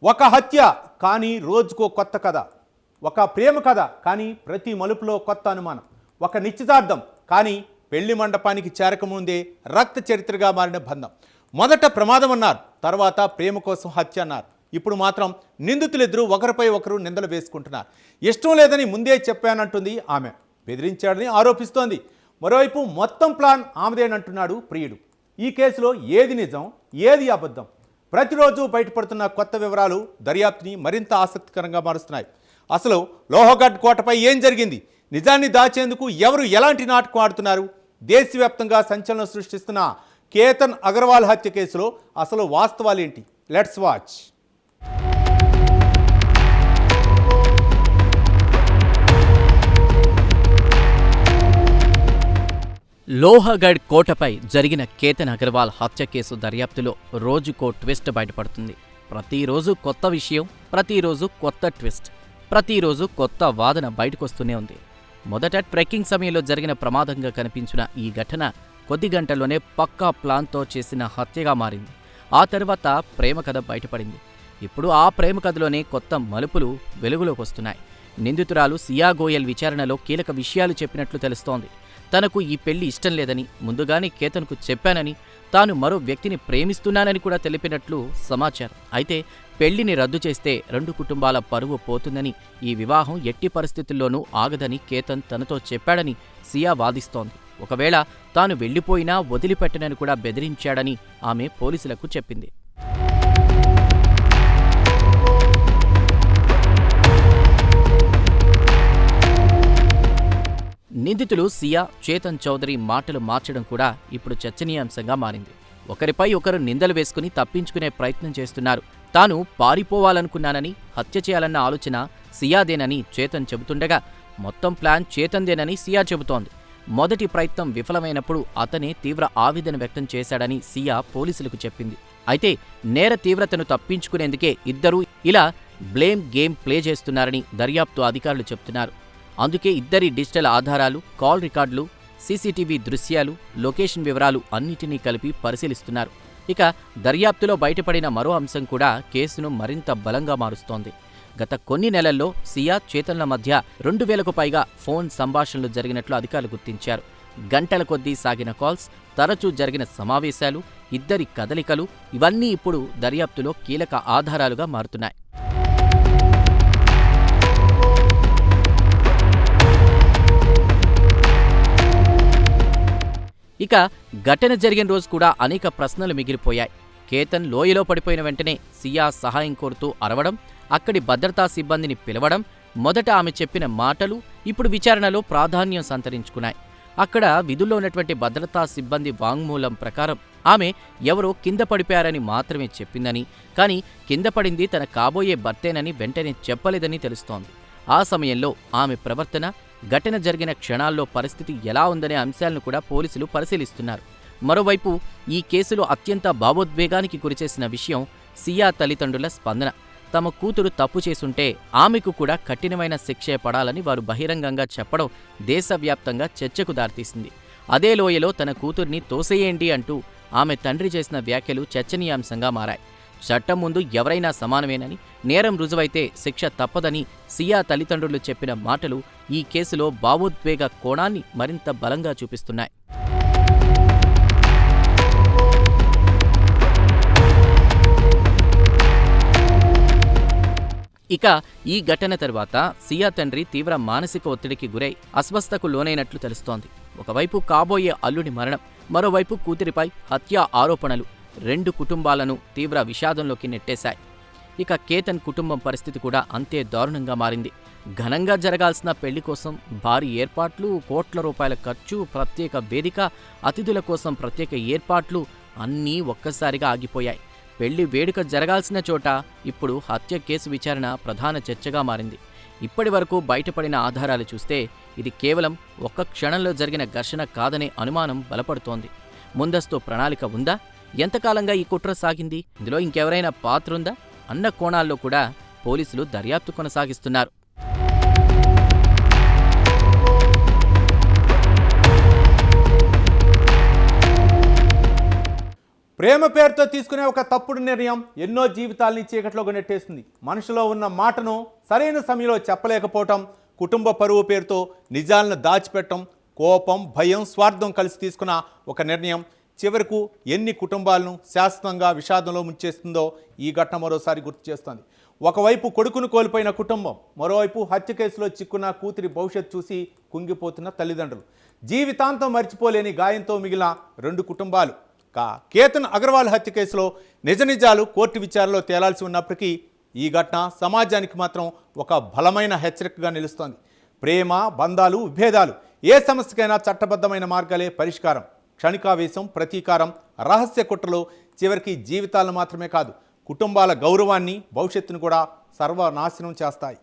ఒక హత్య కానీ రోజుకో కొత్త కథ, ఒక ప్రేమ కథ కానీ ప్రతి మలుపులో కొత్త అనుమానం, ఒక నిశ్చితార్థం కానీ పెళ్లి మండపానికి చేరకముందే రక్త చరిత్రగా మారిన బంధం. మొదట ప్రమాదం అన్నారు, తర్వాత ప్రేమ కోసం హత్య అన్నారు. ఇప్పుడు మాత్రం నిందితులిద్దరూ ఒకరిపై ఒకరు నిందలు వేసుకుంటున్నారు. ఇష్టం లేదని ముందే చెప్పానంటుంది ఆమె, బెదిరించాడని ఆరోపిస్తోంది. మరోవైపు మొత్తం ప్లాన్ ఆమెదేనంటున్నాడు ప్రియుడు. ఈ కేసులో ఏది నిజం, ఏది అబద్ధం? ప్రతిరోజు బయటపడుతున్న కొత్త వివరాలు దర్యాప్తుని మరింత ఆసక్తికరంగా మారుస్తున్నాయి. అసలు లోహగఢ్ కోటపై ఏం జరిగింది? నిజాన్ని దాచేందుకు ఎవరు ఎలాంటి నాటకం ఆడుతున్నారు? దేశవ్యాప్తంగా సంచలనం సృష్టిస్తున్న కేతన్ అగర్వాల్ హత్య కేసులో అసలు వాస్తవాలేంటి? Let's watch. లోహగఢ్ కోటపై జరిగిన కేతన్ అగర్వాల్ హత్య కేసు దర్యాప్తులో రోజుకో ట్విస్ట్ బయటపడుతుంది. ప్రతిరోజు కొత్త విషయం, ప్రతిరోజు కొత్త ట్విస్ట్, ప్రతిరోజు కొత్త వాదన బయటకొస్తూనే ఉంది. మొదట ట్రెక్కింగ్ సమయంలో జరిగిన ప్రమాదంగా కనిపించిన ఈ ఘటన కొద్ది గంటల్లోనే పక్కా ప్లాన్తో చేసిన హత్యగా మారింది. ఆ తర్వాత ప్రేమ కథ బయటపడింది. ఇప్పుడు ఆ ప్రేమ కథలోనే కొత్త మలుపులు వెలుగులోకి వస్తున్నాయి. నిందితురాలు సియా గోయల్ విచారణలో కీలక విషయాలు చెప్పినట్లు తెలుస్తోంది. తనకు ఈ పెళ్లి ఇష్టం లేదని ముందుగానే కేతన్కు చెప్పానని, తాను మరో వ్యక్తిని ప్రేమిస్తున్నానని కూడా తెలిపినట్లు సమాచారం. అయితే పెళ్లిని రద్దు చేస్తే రెండు కుటుంబాల పరువు పోతుందని, ఈ వివాహం ఎట్టి పరిస్థితుల్లోనూ ఆగదని కేతన్ తనతో చెప్పాడని సియా వాదిస్తోంది. ఒకవేళ తాను వెళ్లిపోయినా వదిలిపెట్టనని కూడా బెదిరించాడని ఆమె పోలీసులకు చెప్పింది. నిందితులు సియా, చేతన్ చౌదరి మాటలు మార్చడం కూడా ఇప్పుడు చర్చనీయాంశంగా మారింది. ఒకరిపై ఒకరు నిందలు వేసుకుని తప్పించుకునే ప్రయత్నం చేస్తున్నారు. తాను పారిపోవాలనుకున్నానని, హత్య చేయాలన్న ఆలోచన సియాదేనని చేతన్ చెబుతుండగా, మొత్తం ప్లాన్ చేతన్దేనని సియా చెబుతోంది. మొదటి ప్రయత్నం విఫలమైనప్పుడు అతనే తీవ్ర ఆవేదన వ్యక్తం చేశాడని సియా పోలీసులకు చెప్పింది. అయితే నేర తీవ్రతను తప్పించుకునేందుకే ఇద్దరూ ఇలా బ్లేమ్ గేమ్ ప్లే చేస్తున్నారని దర్యాప్తు అధికారులు చెబుతున్నారు. అందుకే ఇద్దరి డిజిటల్ ఆధారాలు, కాల్ రికార్డులు, సీసీటీవీ దృశ్యాలు, లొకేషన్ వివరాలు అన్నిటినీ కలిపి పరిశీలిస్తున్నారు. ఇక దర్యాప్తులో బయటపడిన మరో అంశం కూడా కేసును మరింత బలంగా మారుస్తోంది. గత కొన్ని నెలల్లో సియా, చేతన్ల మధ్య 2000కు పైగా ఫోన్ సంభాషణలు జరిగినట్లు అధికారులు గుర్తించారు. గంటల కొద్దీ సాగిన కాల్స్, తరచూ జరిగిన సమావేశాలు, ఇద్దరి కదలికలు ఇవన్నీ ఇప్పుడు దర్యాప్తులో కీలక ఆధారాలుగా మారుతున్నాయి. ఇక ఘటన జరిగిన రోజు కూడా అనేక ప్రశ్నలు మిగిలిపోయాయి. కేతన్ లోయలో పడిపోయిన వెంటనే సియా సహాయం కోరుతూ అరవడం, అక్కడి భద్రతా సిబ్బందిని పిలవడం, మొదట ఆమె చెప్పిన మాటలు ఇప్పుడు విచారణలో ప్రాధాన్యం సంతరించుకున్నాయి. అక్కడ విధుల్లో ఉన్నటువంటి భద్రతా సిబ్బంది వాంగ్మూలం ప్రకారం ఆమె ఎవరో కింద పడిపోయారని మాత్రమే చెప్పిందని, కానీ కింద పడింది తన కాబోయే భర్తేనని వెంటనే చెప్పలేదని తెలుస్తోంది. ఆ సమయంలో ఆమె ప్రవర్తన, ఘటన జరిగిన క్షణాల్లో పరిస్థితి ఎలా ఉందనే అంశాలను కూడా పోలీసులు పరిశీలిస్తున్నారు. మరోవైపు ఈ కేసులో అత్యంత భావోద్వేగానికి గురిచేసిన విషయం సియా తల్లిదండ్రుల స్పందన. తమ కూతురు తప్పు చేసుంటే ఆమెకు కూడా కఠినమైన శిక్షే పడాలని వారు బహిరంగంగా చెప్పడం దేశవ్యాప్తంగా చర్చకు దారితీసింది. అదే లోయలో తన కూతుర్ని తోసేయండి అంటూ ఆమె తండ్రి చేసిన వ్యాఖ్యలు చర్చనీయాంశంగా మారాయి. చట్టం ముందు ఎవరైనా సమానమేనని, నేరం రుజువైతే శిక్ష తప్పదని సియా తల్లిదండ్రులు చెప్పిన మాటలు ఈ కేసులో భావోద్వేగ కోణాన్ని మరింత బలంగా చూపిస్తున్నాయి. ఇక ఈ ఘటన తర్వాత సియా తండ్రి తీవ్ర మానసిక ఒత్తిడికి గురై అస్వస్థకు లోనైనట్లు తెలుస్తోంది. ఒకవైపు కాబోయే అల్లుడి మరణం, మరోవైపు కూతురిపై హత్యా ఆరోపణలు రెండు కుటుంబాలను తీవ్ర విషాదంలోకి నెట్టేశాయి. ఇక కేతన్ కుటుంబం పరిస్థితి కూడా అంతే దారుణంగా మారింది. ఘనంగా జరగాల్సిన పెళ్లి కోసం భారీ ఏర్పాట్లు, కోట్ల రూపాయల ఖర్చు, ప్రత్యేక వేదిక, అతిథుల కోసం ప్రత్యేక ఏర్పాట్లు అన్నీ ఒక్కసారిగా ఆగిపోయాయి. పెళ్లి వేడుక జరగాల్సిన చోట ఇప్పుడు హత్య కేసు విచారణ ప్రధాన చర్చగా మారింది. ఇప్పటి వరకు బయటపడిన ఆధారాలు చూస్తే ఇది కేవలం ఒక్క క్షణంలో జరిగిన ఘర్షణ కాదనే అనుమానం బలపడుతోంది. ముందస్తు ప్రణాళిక ఉందా? ఎంతకాలంగా ఈ కుట్ర సాగింది? ఇందులో ఇంకెవరైనా పాత్రుందా అన్న కోణాల్లో కూడా పోలీసులు దర్యాప్తు కొనసాగిస్తున్నారు. ప్రేమ పేరుతో తీసుకునే ఒక తప్పుడు నిర్ణయం ఎన్నో జీవితాల్ని చీకట్లోకి నెట్టేస్తుంది. మనసులో ఉన్న మాటను సరైన సమయంలో చెప్పలేకపోవటం, కుటుంబ పరువు పేరుతో నిజాలను దాచిపెట్టడం, కోపం, భయం, స్వార్థం కలిసి తీసుకున్న ఒక నిర్ణయం చివరకు ఎన్ని కుటుంబాలను శాశ్వతంగా విషాదంలో ముంచేస్తుందో ఈ ఘటన మరోసారి గుర్తు చేస్తోంది. ఒకవైపు కొడుకును కోల్పోయిన కుటుంబం, మరోవైపు హత్య కేసులో చిక్కున్న కూతురి భవిష్యత్తు చూసి కుంగిపోతున్న తల్లిదండ్రులు, జీవితాంతం మర్చిపోలేని గాయంతో మిగిలిన 2 కుటుంబాలు. కేతన్ అగర్వాల్ హత్య కేసులో నిజ నిజాలు కోర్టు విచారణలో తేలాల్సి ఉన్నప్పటికీ ఈ ఘటన సమాజానికి మాత్రం ఒక బలమైన హెచ్చరికగా నిలుస్తోంది. ప్రేమ, బంధాలు, విభేదాలు ఏ సమస్యకైనా చట్టబద్ధమైన మార్గాలే పరిష్కారం. క్షణికావేశం, ప్రతీకారం, రహస్య కుట్రలు చివరికి జీవితాలను మాత్రమే కాదు, కుటుంబాల గౌరవాన్ని, భవిష్యత్తును కూడా సర్వనాశనం చేస్తాయి.